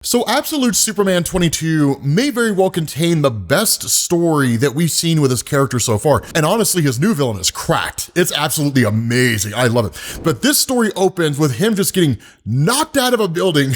So Absolute Superman 22 may very well contain the best story that we've seen with his character so far. And honestly, his new villain is cracked. It's absolutely amazing. I love it. But this story opens with him just getting knocked out of a building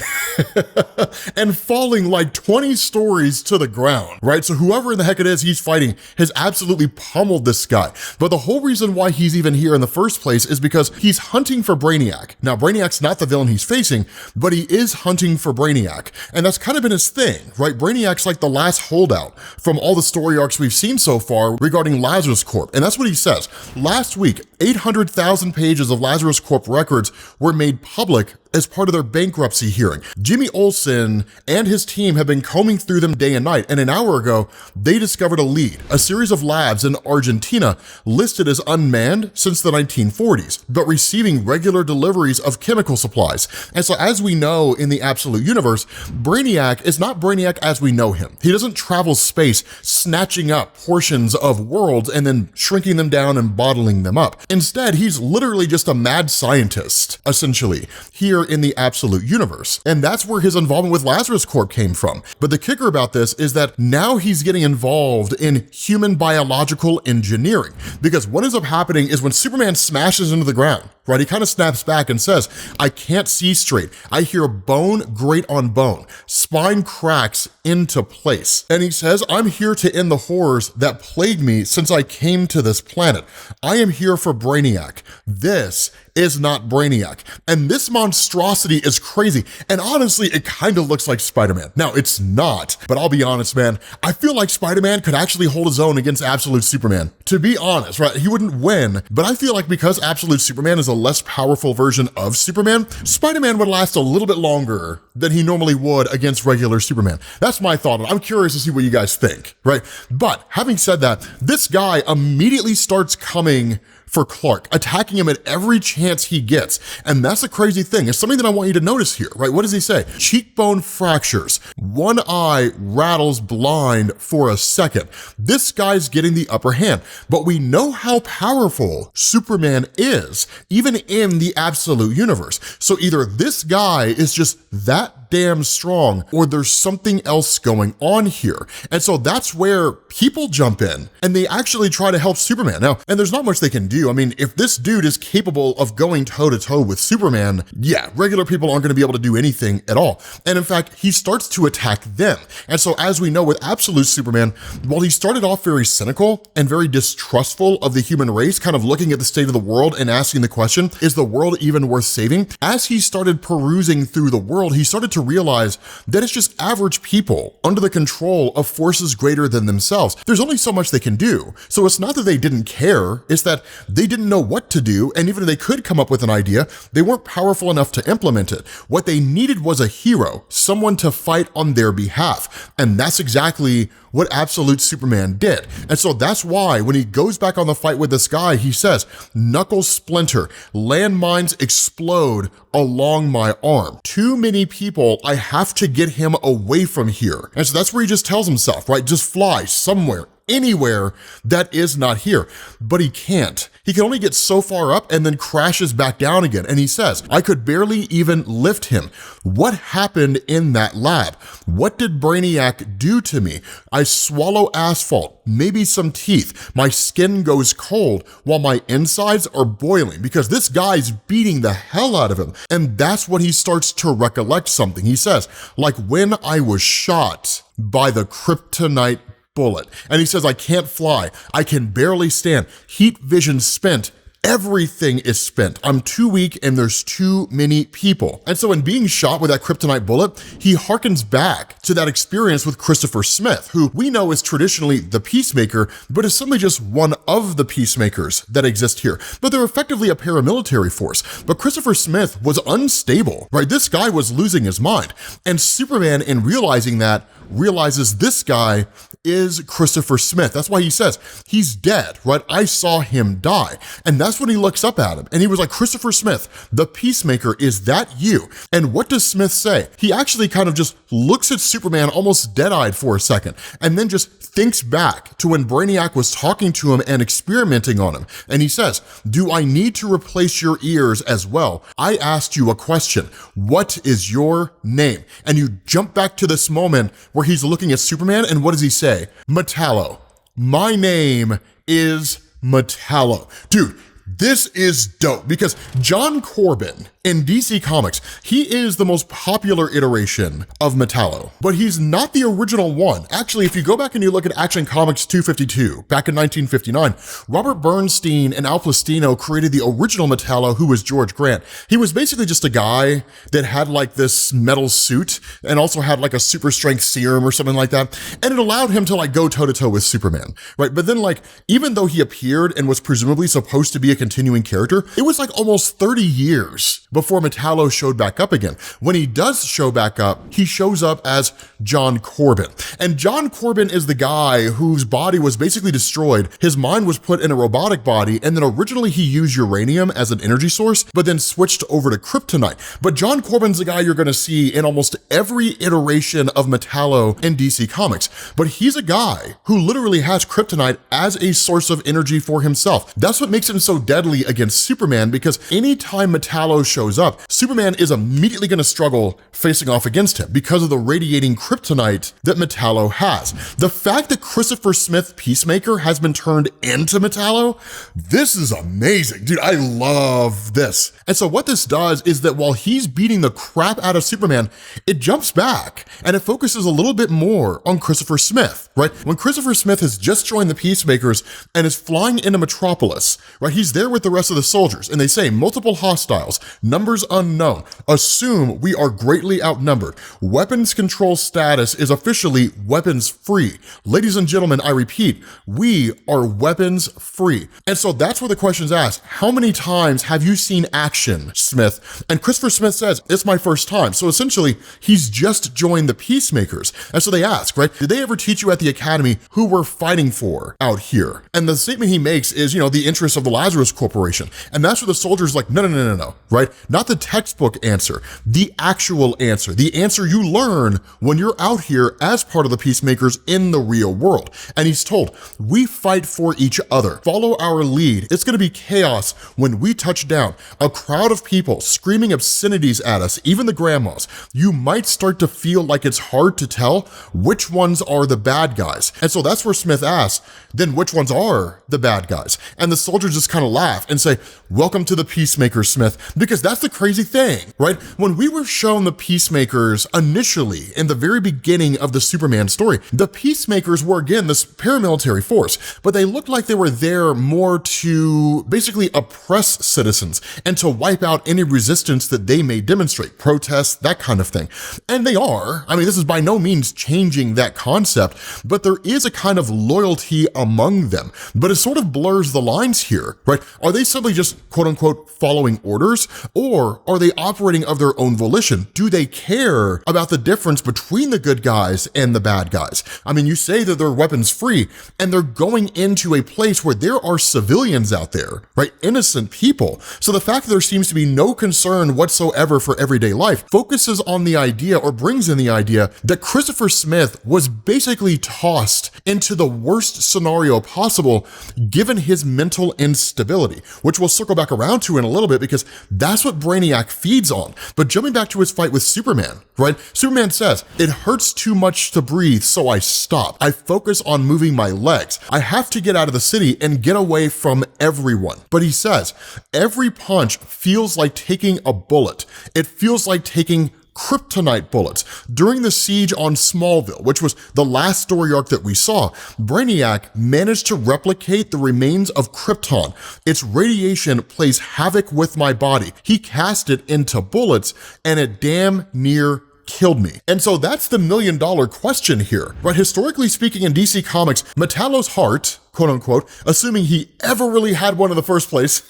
and falling like 20 stories to the ground, right? So whoever in the heck it is he's fighting has absolutely pummeled this guy. But the whole reason why he's even here in the first place is because he's hunting for Brainiac. Now, Brainiac's not the villain he's facing, but he is hunting for Brainiac. And that's kind of been his thing, right? Brainiac's like the last holdout from all the story arcs we've seen so far regarding Lazarus Corp. And that's what he says. Last week, 800,000 pages of Lazarus Corp records were made public as part of their bankruptcy hearing. Jimmy Olsen and his team have been combing through them day and night, and an hour ago, they discovered a lead, a series of labs in Argentina listed as unmanned since the 1940s, but receiving regular deliveries of chemical supplies. And so as we know in the Absolute Universe, Brainiac is not Brainiac as we know him. He doesn't travel space snatching up portions of worlds and then shrinking them down and bottling them up. Instead, he's literally just a mad scientist, essentially, here in the Absolute Universe. And that's where his involvement with Lazarus Corp came from. But the kicker about this is that now he's getting involved in human biological engineering. Because what ends up happening is when Superman smashes into the ground, right, he kind of snaps back and says, I can't see straight. I hear bone grate on bone. Spine cracks into place. And he says, I'm here to end the horrors that plagued me since I came to this planet. I am here for Brainiac. This is not Brainiac. And this monstrosity is crazy. And honestly, it kind of looks like Spider-Man. Now, it's not, but I'll be honest, man, I feel like Spider-Man could actually hold his own against Absolute Superman. To be honest, right? He wouldn't win, but I feel like because Absolute Superman is a less powerful version of Superman, Spider-Man would last a little bit longer than he normally would against regular Superman. That's my thought. I'm curious to see what you guys think, right? But having said that, this guy immediately starts coming for Clark, attacking him at every chance he gets. And that's a crazy thing. It's something that I want you to notice here, right? What does he say? Cheekbone fractures. One eye rattles blind for a second. This guy's getting the upper hand, but we know how powerful Superman is, even in the Absolute Universe. So either this guy is just that damn strong, or there's something else going on here. And so that's where people jump in and they actually try to help Superman. Now, and there's not much they can do. I mean, if this dude is capable of going toe to toe with Superman, yeah, regular people aren't gonna be able to do anything at all. And in fact, he starts to attack them. And so as we know with Absolute Superman, while he started off very cynical and very distrustful of the human race, kind of looking at the state of the world and asking the question, is the world even worth saving? As he started perusing through the world, he started to realize that it's just average people under the control of forces greater than themselves. There's only so much they can do. So it's not that they didn't care, it's that they didn't know what to do, and even if they could come up with an idea, they weren't powerful enough to implement it. What they needed was a hero, someone to fight on their behalf. And that's exactly what Absolute Superman did. And so that's why when he goes back on the fight with this guy, he says, knuckles splinter, landmines explode along my arm. Too many people, I have to get him away from here. And so that's where he just tells himself, right? Just fly somewhere, anywhere that is not here. But he can't. He can only get so far up and then crashes back down again. And he says, I could barely even lift him. What happened in that lab? What did Brainiac do to me? I swallow asphalt, maybe some teeth. My skin goes cold while my insides are boiling because this guy's beating the hell out of him. And that's when he starts to recollect something. He says, like when I was shot by the Kryptonite bullet. And he says, I can't fly. I can barely stand. Heat vision spent. Everything is spent. I'm too weak and there's too many people. And so in being shot with that Kryptonite bullet, he harkens back to that experience with Christopher Smith, who we know is traditionally the Peacemaker, but is simply just one of the Peacemakers that exist here. But they're effectively a paramilitary force. But Christopher Smith was unstable, right? This guy was losing his mind. And Superman, in realizing that, realizes this guy is Christopher Smith. That's why he says, he's dead, right? I saw him die. And that's when he looks up at him and he was like, Christopher Smith, the Peacemaker, is that you? And what does Smith say? He actually kind of just looks at Superman almost dead-eyed for a second and then just thinks back to when Brainiac was talking to him and experimenting on him. And he says, do I need to replace your ears as well? I asked you a question. What is your name? And you jump back to this moment where he's looking at Superman and what does he say? Metallo. My name is Metallo. Dude, this is dope because John Corbin in DC Comics, he is the most popular iteration of Metallo, but he's not the original one. Actually, if you go back and you look at Action Comics 252, back in 1959, Robert Bernstein and Al Plastino created the original Metallo, who was George Grant. He was basically just a guy that had like this metal suit and also had like a super strength serum or something like that. And it allowed him to like go toe to toe with Superman, right? But then like, even though he appeared and was presumably supposed to be a continuing character, it was like almost 30 years before Metallo showed back up again. When he does show back up, he shows up as John Corbin. And John Corbin is the guy whose body was basically destroyed. His mind was put in a robotic body, and then originally he used uranium as an energy source, but then switched over to Kryptonite. But John Corbin's the guy you're gonna see in almost every iteration of Metallo in DC Comics. But he's a guy who literally has Kryptonite as a source of energy for himself. That's what makes him so deadly against Superman, because anytime Metallo shows up, Superman is immediately gonna struggle facing off against him because of the radiating kryptonite that Metallo has. The fact that Christopher Smith, Peacemaker, has been turned into Metallo, this is amazing. Dude, I love this. And so what this does is that while he's beating the crap out of Superman, it jumps back and it focuses a little bit more on Christopher Smith, right? When Christopher Smith has just joined the Peacemakers and is flying into Metropolis, right? He's there with the rest of the soldiers and they say multiple hostiles, numbers unknown, assume we are greatly outnumbered. Weapons control status is officially weapons free. Ladies and gentlemen, I repeat, we are weapons free. And so that's where the question's asked. How many times have you seen action, Smith? And Christopher Smith says, it's my first time. So essentially, he's just joined the Peacemakers. And so they ask, right, did they ever teach you at the Academy who we're fighting for out here? And the statement he makes is, the interests of the Lazarus Corporation. And that's where the soldier's like, no, right? Not the textbook answer, the actual answer, the answer you learn when you're out here as part of the Peacemakers in the real world. And he's told, we fight for each other. Follow our lead. It's gonna be chaos when we touch down. A crowd of people screaming obscenities at us, even the grandmas. You might start to feel like it's hard to tell which ones are the bad guys. And so that's where Smith asks, then which ones are the bad guys? And the soldiers just kind of laugh and say, welcome to the Peacemakers, Smith, because that's the crazy thing, right? When we were shown the Peacemakers initially in the very beginning of the Superman story, the Peacemakers were again this paramilitary force, but they looked like they were there more to basically oppress citizens and to wipe out any resistance that they may demonstrate, protests, that kind of thing. And they are. I mean, this is by no means changing that concept, but there is a kind of loyalty among them. But it sort of blurs the lines here, right? Are they simply just quote unquote following orders, or are they operating of their own volition? Do they care about the difference between the good guys and the bad guys? I mean, you say that they're weapons free and they're going into a place where there are civilians out there, right? Innocent people. So the fact that there seems to be no concern whatsoever for everyday life focuses on the idea, or brings in the idea, that Christopher Smith was basically tossed into the worst scenario possible given his mental instability, which we'll circle back around to in a little bit because that's what Brainiac feeds on. But jumping back to his fight with Superman, right? Superman says, it hurts too much to breathe, so I stop. I focus on moving my legs. I have to get out of the city and get away from everyone. But he says, every punch feels like taking a bullet. It feels like taking Kryptonite bullets. During the siege on Smallville, which was the last story arc that we saw, Brainiac managed to replicate the remains of Krypton. Its radiation plays havoc with my body. He cast it into bullets and it damn near killed me. And so that's the $1 million question here, right? Historically speaking in DC Comics, Metallo's heart quote unquote, assuming he ever really had one in the first place,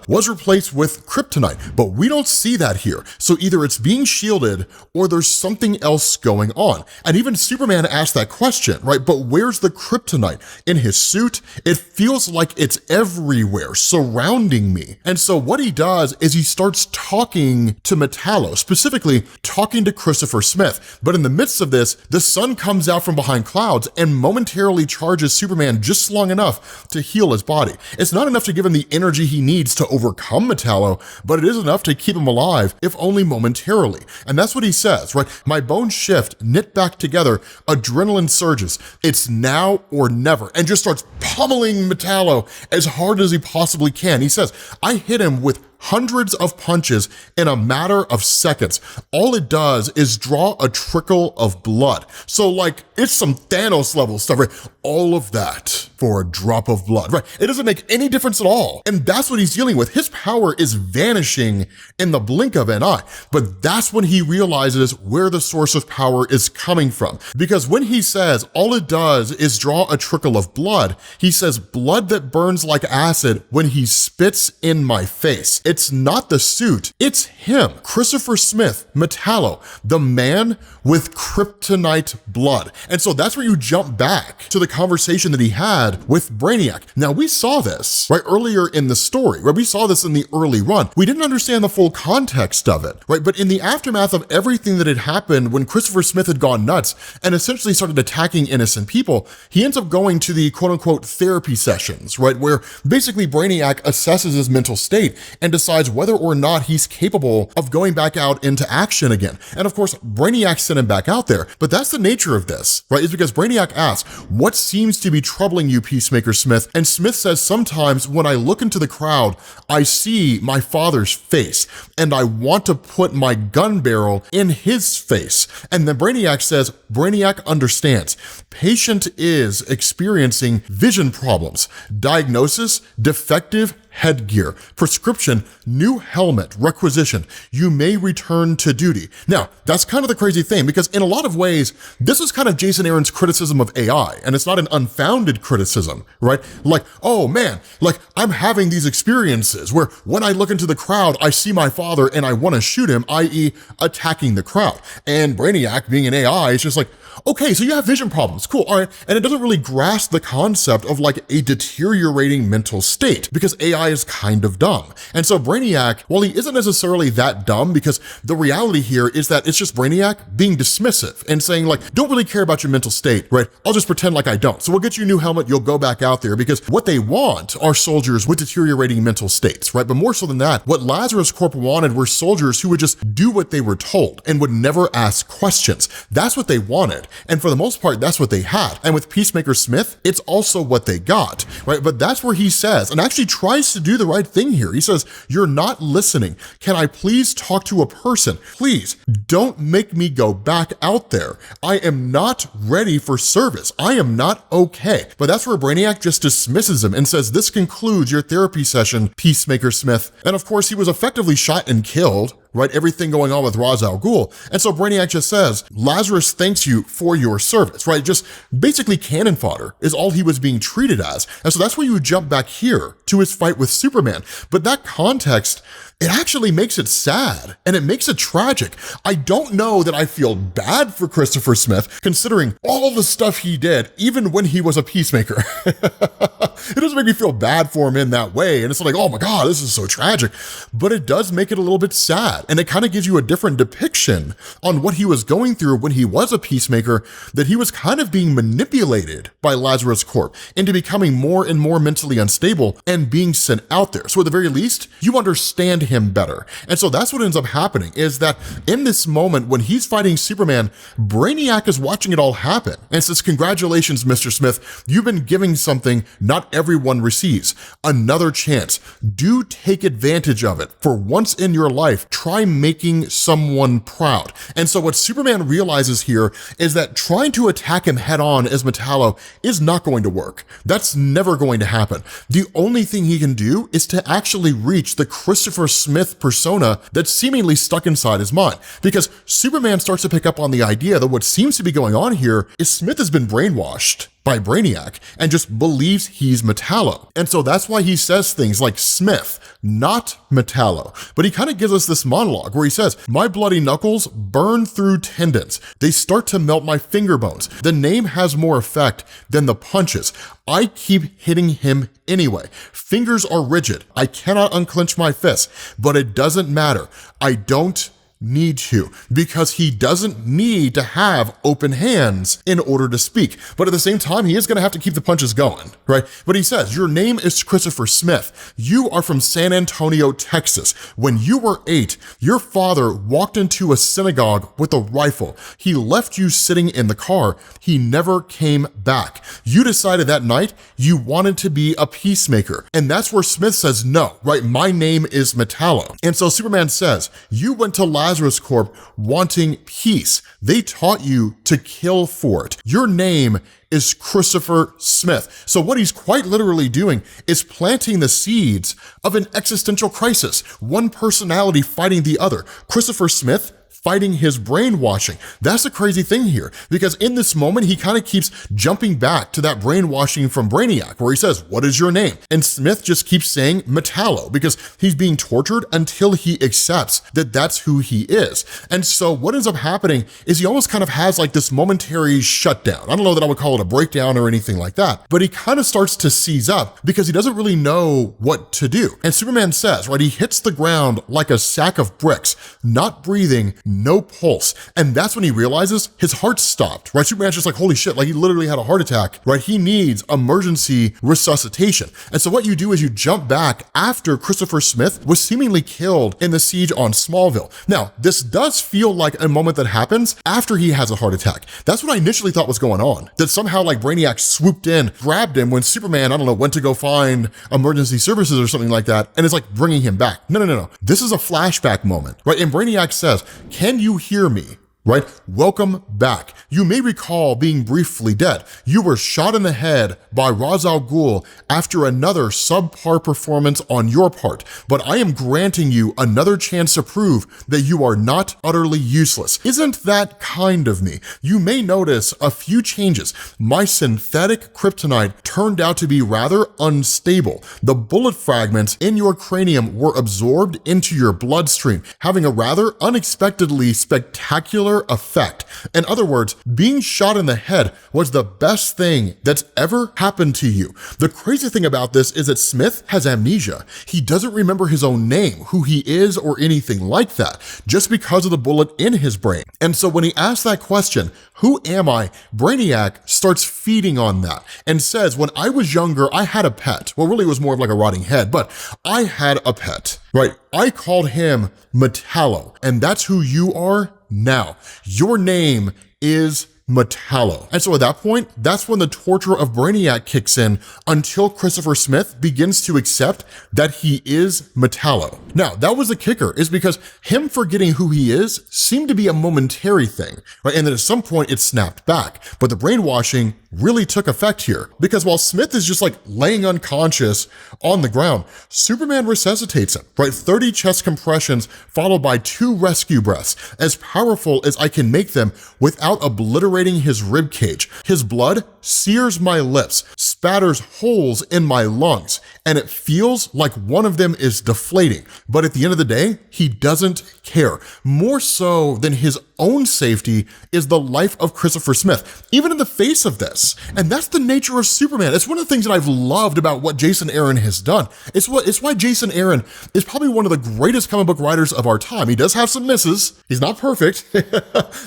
was replaced with kryptonite. But we don't see that here. So either it's being shielded or there's something else going on. And even Superman asked that question, right? But where's the kryptonite? In his suit? It feels like it's everywhere, surrounding me. And so what he does is he starts talking to Metallo, specifically talking to Christopher Smith. But in the midst of this, the sun comes out from behind clouds and momentarily charges Superman just long enough to heal his body. It's not enough to give him the energy he needs to overcome Metallo, but it is enough to keep him alive, if only momentarily. And that's what he says, right? My bones shift, knit back together, adrenaline surges. It's now or never, and just starts pummeling Metallo as hard as he possibly can. He says, I hit him with hundreds of punches in a matter of seconds. All it does is draw a trickle of blood. So like, it's some Thanos level stuff, right? All of that for a drop of blood, right? It doesn't make any difference at all. And that's what he's dealing with. His power is vanishing in the blink of an eye. But that's when he realizes where the source of power is coming from. Because when he says all it does is draw a trickle of blood, he says blood that burns like acid when he spits in my face. It's not the suit, it's him, Christopher Smith, Metallo, the man with kryptonite blood. And so that's where you jump back to the conversation that he had with Brainiac. Now we saw this right earlier in the story, right? We saw this in the early run. We didn't understand the full context of it, right? But in the aftermath of everything that had happened when Christopher Smith had gone nuts and essentially started attacking innocent people, he ends up going to the quote unquote therapy sessions, right? Where basically Brainiac assesses his mental state and decides whether or not he's capable of going back out into action again. And of course, Brainiac sent him back out there, but that's the nature of this, right? Is because Brainiac asks, what seems to be troubling you, Peacemaker Smith? And Smith says, sometimes when I look into the crowd, I see my father's face and I want to put my gun barrel in his face. And then Brainiac says, Brainiac understands. Patient is experiencing vision problems. Diagnosis, defective headgear. Prescription, new helmet, requisition. You may return to duty. Now, that's kind of the crazy thing, because in a lot of ways, this is kind of Jason Aaron's criticism of AI, and it's not an unfounded criticism, right? Like, oh man, like I'm having these experiences where when I look into the crowd, I see my father and I want to shoot him, i.e. attacking the crowd. And Brainiac, being an AI, is just like, okay, so you have vision problems, cool, all right. And it doesn't really grasp the concept of like a deteriorating mental state, because AI is kind of dumb. And so Brainiac, while he isn't necessarily that dumb, because the reality here is that it's just Brainiac being dismissive and saying like, don't really care about your mental state, right? I'll just pretend like I don't. So we'll get you a new helmet, you'll go back out there, because what they want are soldiers with deteriorating mental states, right? But more so than that, what Lazarus Corp wanted were soldiers who would just do what they were told and would never ask questions. That's what they wanted. And for the most part, that's what they had. And with Peacemaker Smith, it's also what they got, right? But that's where he says, and actually tries to do the right thing here. He says, you're not listening. Can I please talk to a person? Please don't make me go back out there. I am not ready for service. I am not okay. But that's where Brainiac just dismisses him and says, this concludes your therapy session, Peacemaker Smith. And of course, he was effectively shot and killed, right? Everything going on with Ra's al Ghul. And so Brainiac just says, Lazarus thanks you for your service, right? Just basically cannon fodder is all he was being treated as. And so that's where you jump back here to his fight with Superman. But that context, it actually makes it sad and it makes it tragic. I don't know that I feel bad for Christopher Smith, considering all the stuff he did, even when he was a peacemaker. It doesn't make me feel bad for him in that way. And it's like, oh my God, this is so tragic. But it does make it a little bit sad. And it kind of gives you a different depiction on what he was going through when he was a peacemaker, that he was kind of being manipulated by Lazarus Corp into becoming more and more mentally unstable and being sent out there. So at the very least, you understand him better. And so that's what ends up happening, is that in this moment when he's fighting Superman, Brainiac is watching it all happen and says, congratulations, Mr. Smith, you've been giving something not everyone receives. Another chance. Do take advantage of it. For once in your life, try making someone proud. And so what Superman realizes here is that trying to attack him head on as Metallo is not going to work. That's never going to happen. The only thing he can do is to actually reach the Christopher Smith persona that's seemingly stuck inside his mind, because Superman starts to pick up on the idea that what seems to be going on here is Smith has been brainwashed by Brainiac and just believes he's Metallo. And so that's why he says things like Smith, not Metallo. But he kind of gives us this monologue where he says, my bloody knuckles burn through tendons. They start to melt my finger bones. The name has more effect than the punches. I keep hitting him anyway. Fingers are rigid. I cannot unclench my fists, but it doesn't matter. I don't need to, because he doesn't need to have open hands in order to speak. But at the same time, he is gonna have to keep the punches going, right? But he says, your name is Christopher Smith. You are from San Antonio, Texas. When you were 8, your father walked into a synagogue with a rifle. He left you sitting in the car. He never came back. You decided that night you wanted to be a peacemaker. And that's where Smith says, no, right? My name is Metallo. And so Superman says, you went to Lazarus Corp wanting peace. They taught you to kill for it. Your name is Christopher Smith. So what he's quite literally doing is planting the seeds of an existential crisis, one personality fighting the other. Christopher Smith fighting his brainwashing. That's the crazy thing here, because in this moment, he kind of keeps jumping back to that brainwashing from Brainiac, where he says, what is your name? And Smith just keeps saying Metallo, because he's being tortured until he accepts that that's who he is. And so what ends up happening is he almost kind of has like this momentary shutdown. I don't know that I would call it a breakdown or anything like that, but he kind of starts to seize up because he doesn't really know what to do. And Superman says, right, he hits the ground like a sack of bricks, not breathing, no pulse. And that's when he realizes his heart stopped, right? Superman's just like, holy shit, like he literally had a heart attack, right? He needs emergency resuscitation. And so what you do is you jump back after Christopher Smith was seemingly killed in the siege on Smallville. Now, this does feel like a moment that happens after he has a heart attack. That's what I initially thought was going on, that somehow like Brainiac swooped in, grabbed him when Superman, I don't know, went to go find emergency services or something like that, and it's like bringing him back. No. This is a flashback moment, right? And Brainiac says, can you hear me? Right? Welcome back. You may recall being briefly dead. You were shot in the head by Ra's al Ghul after another subpar performance on your part, but I am granting you another chance to prove that you are not utterly useless. Isn't that kind of me? You may notice a few changes. My synthetic kryptonite turned out to be rather unstable. The bullet fragments in your cranium were absorbed into your bloodstream, having a rather unexpectedly spectacular effect. In other words, being shot in the head was the best thing that's ever happened to you. The crazy thing about this is that Smith has amnesia. He doesn't remember his own name, who he is, or anything like that, just because of the bullet in his brain. And so when he asks that question, who am I? Brainiac starts feeding on that and says, when I was younger, I had a pet. Well, really it was more of like a rotting head, but I had a pet, right? I called him Metallo, and that's who you are now. Your name is Metallo. And so at that point, that's when the torture of Brainiac kicks in until Christopher Smith begins to accept that he is Metallo. Now, that was the kicker, is because him forgetting who he is seemed to be a momentary thing, right? And then at some point it snapped back, but the brainwashing really took effect here, because while Smith is just like laying unconscious on the ground, Superman resuscitates him, right? 30 chest compressions followed by 2 rescue breaths, as powerful as I can make them without obliterating his rib cage. His blood sears my lips, spatters holes in my lungs, and it feels like one of them is deflating. But at the end of the day, he doesn't care. More so than his own safety is the life of Christopher Smith, even in the face of this. And that's the nature of Superman. It's one of the things that I've loved about what Jason Aaron has done. It's why Jason Aaron is probably one of the greatest comic book writers of our time. He does have some misses. He's not perfect,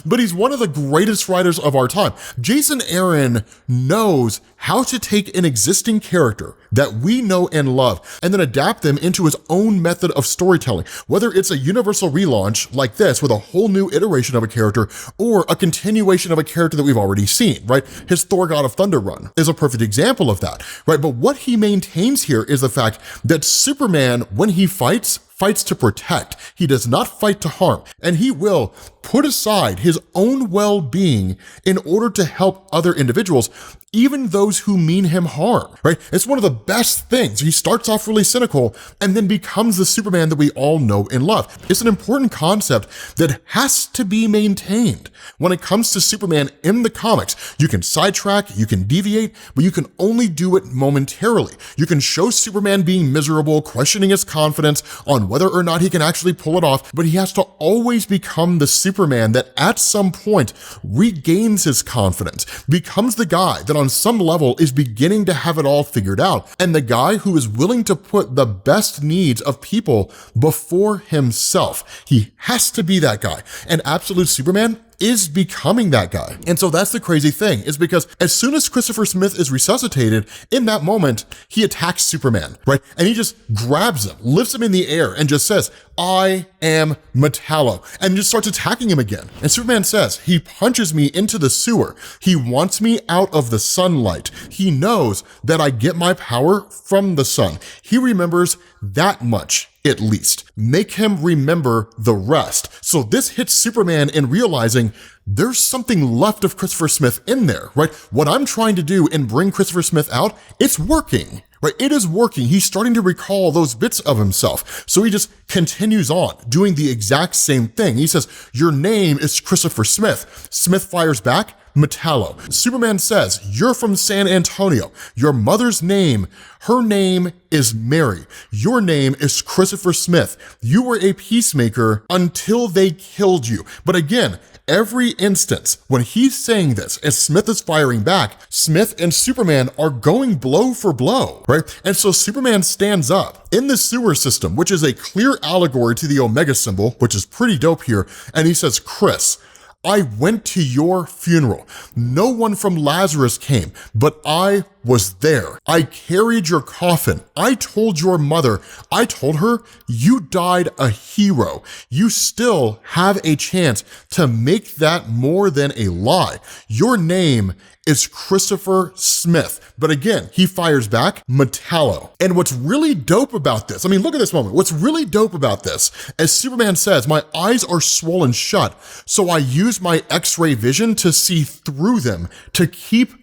but he's one of the greatest writers of our time. Jason Aaron knows how to take an existing character that we know and love and then adapt them into his own method of storytelling, whether it's a universal relaunch like this with a whole new iteration of a character or a continuation of a character that we've already seen, right? His Thor God of Thunder run is a perfect example of that, right? But what he maintains here is the fact that Superman, when he fights fights to protect. He does not fight to harm, and he will put aside his own well-being in order to help other individuals, even those who mean him harm, right? It's one of the best things. He starts off really cynical and then becomes the Superman that we all know and love. It's an important concept that has to be maintained when it comes to Superman in the comics. You can sidetrack, you can deviate, but you can only do it momentarily. You can show Superman being miserable, questioning his confidence on whether or not he can actually pull it off, but he has to always become the Superman that at some point regains his confidence, becomes the guy that on some level is beginning to have it all figured out, and the guy who is willing to put the best needs of people before himself. He has to be that guy, and Absolute Superman is becoming that guy. And so that's the crazy thing, is because as soon as Christopher Smith is resuscitated, in that moment, he attacks Superman, right? And he just grabs him, lifts him in the air, and just says, "I am Metallo," and just starts attacking him again. And Superman says, "He punches me into the sewer. He wants me out of the sunlight. He knows that I get my power from the sun. He remembers that much, at least. Make him remember the rest." So this hits Superman in realizing there's something left of Christopher Smith in there, right? What I'm trying to do and bring Christopher Smith out, it's working. Right, it is working. He's starting to recall those bits of himself. So he just continues on doing the exact same thing. He says, "Your name is Christopher Smith." Smith fires back, "Metallo." Superman says, "You're from San Antonio. Your mother's name, her name is Mary. Your name is Christopher Smith. You were a peacemaker until they killed you." But again, every instance when he's saying this, as Smith is firing back, Smith and Superman are going blow for blow, right? And so Superman stands up in the sewer system, which is a clear allegory to the Omega symbol, which is pretty dope here. And he says, "Chris, I went to your funeral. No one from Lazarus came, but I was there. I carried your coffin. I told your mother, I told her you died a hero. You still have a chance to make that more than a lie. Your name is Christopher Smith." But again, he fires back, "Metallo." And what's really dope about this, I mean, look at this moment. What's really dope about this, as Superman says, "My eyes are swollen shut, so I use my X-ray vision to see through them, to keep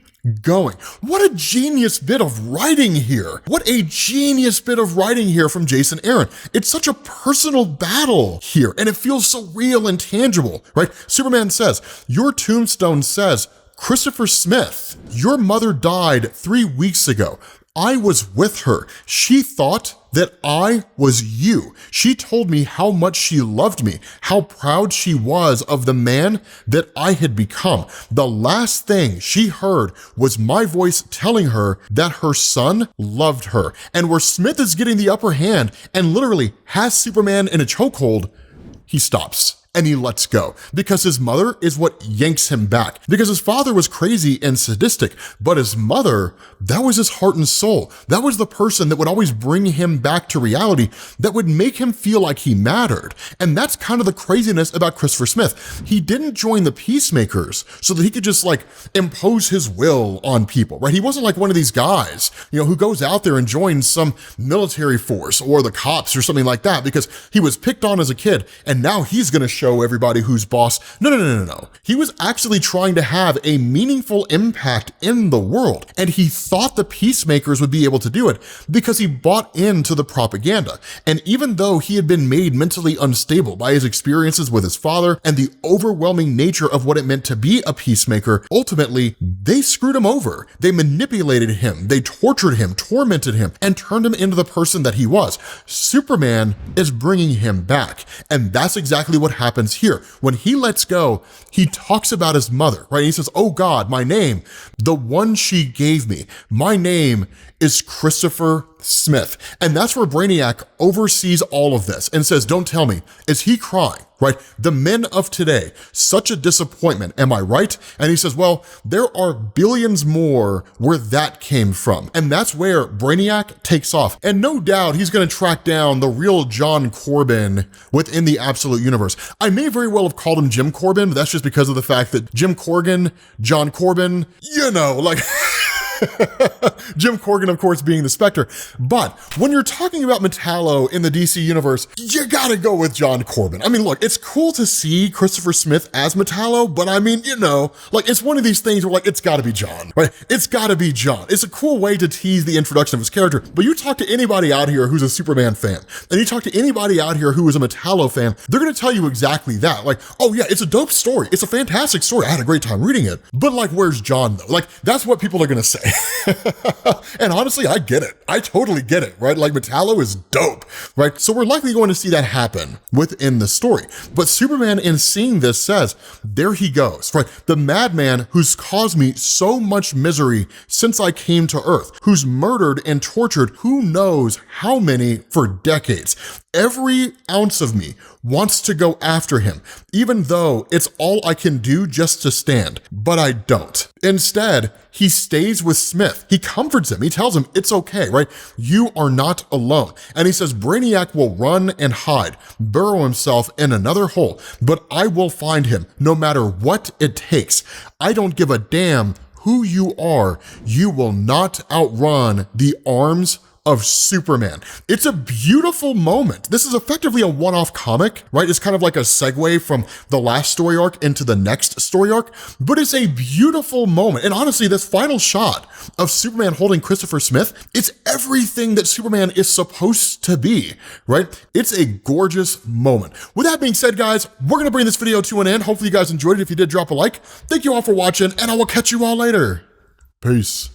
going." What a genius bit of writing here. What a genius bit of writing here from Jason Aaron. It's such a personal battle here, and it feels so real and tangible, right? Superman says, "Your tombstone says, Christopher Smith, your mother died 3 weeks ago. I was with her. She thought that I was you. She told me how much she loved me, how proud she was of the man that I had become. The last thing she heard was my voice telling her that her son loved her." And where Smith is getting the upper hand and literally has Superman in a chokehold, he stops. And he lets go, because his mother is what yanks him back, because his father was crazy and sadistic, but his mother, that was his heart and soul. That was the person that would always bring him back to reality, that would make him feel like he mattered. And that's kind of the craziness about Christopher Smith. He didn't join the Peacemakers so that he could just like impose his will on people, right? He wasn't like one of these guys, who goes out there and joins some military force or the cops or something like that because he was picked on as a kid and now he's gonna show everybody who's boss. No. He was actually trying to have a meaningful impact in the world, and he thought the Peacemakers would be able to do it because he bought into the propaganda. And even though he had been made mentally unstable by his experiences with his father and the overwhelming nature of what it meant to be a peacemaker, ultimately, they screwed him over. They manipulated him, they tortured him, tormented him, and turned him into the person that he was. Superman is bringing him back, and that's exactly what happens here. When he lets go, he talks about his mother, right? He says, "Oh God, my name, the one she gave me, my name is Christopher Smith." And that's where Brainiac oversees all of this and says, "Don't tell me." Is he crying, right? "The men of today, such a disappointment, am I right?" And he says, "Well, there are billions more where that came from." And that's where Brainiac takes off. And no doubt he's gonna track down the real John Corbin within the Absolute Universe. I may very well have called him Jim Corbin, but that's just because of the fact that Jim Corgan, John Corbin, Jim Corrigan, of course, being the Spectre. But when you're talking about Metallo in the DC universe, you gotta go with John Corbin. I mean, look, it's cool to see Christopher Smith as Metallo, but I mean, you know, like, it's one of these things where, like, it's gotta be John, right? It's gotta be John. It's a cool way to tease the introduction of his character, but you talk to anybody out here who's a Superman fan, and you talk to anybody out here who is a Metallo fan, they're gonna tell you exactly that. Like, oh yeah, it's a dope story. It's a fantastic story. I had a great time reading it. But like, where's John though? Like, that's what people are gonna say. And honestly, I get it. I totally get it, right? Like, Metallo is dope, right? So we're likely going to see that happen within the story. But Superman, in seeing this, says, there he goes, right? The madman who's caused me so much misery since I came to Earth, who's murdered and tortured who knows how many for decades. Every ounce of me wants to go after him, even though it's all I can do just to stand, but I don't. Instead, he stays with Smith. He comforts him. He tells him it's okay, right? You are not alone. And he says Brainiac will run and hide, burrow himself in another hole, but I will find him no matter what it takes. I don't give a damn who you are. You will not outrun the arms of Superman. It's a beautiful moment. This is effectively a one-off comic, right? It's kind of like a segue from the last story arc into the next story arc, but it's a beautiful moment. And honestly, this final shot of Superman holding Christopher Smith, it's everything that Superman is supposed to be, right? It's a gorgeous moment. With that being said, guys, we're gonna bring this video to an end. Hopefully you guys enjoyed it. If you did, drop a like. Thank you all for watching, and I will catch you all later. Peace.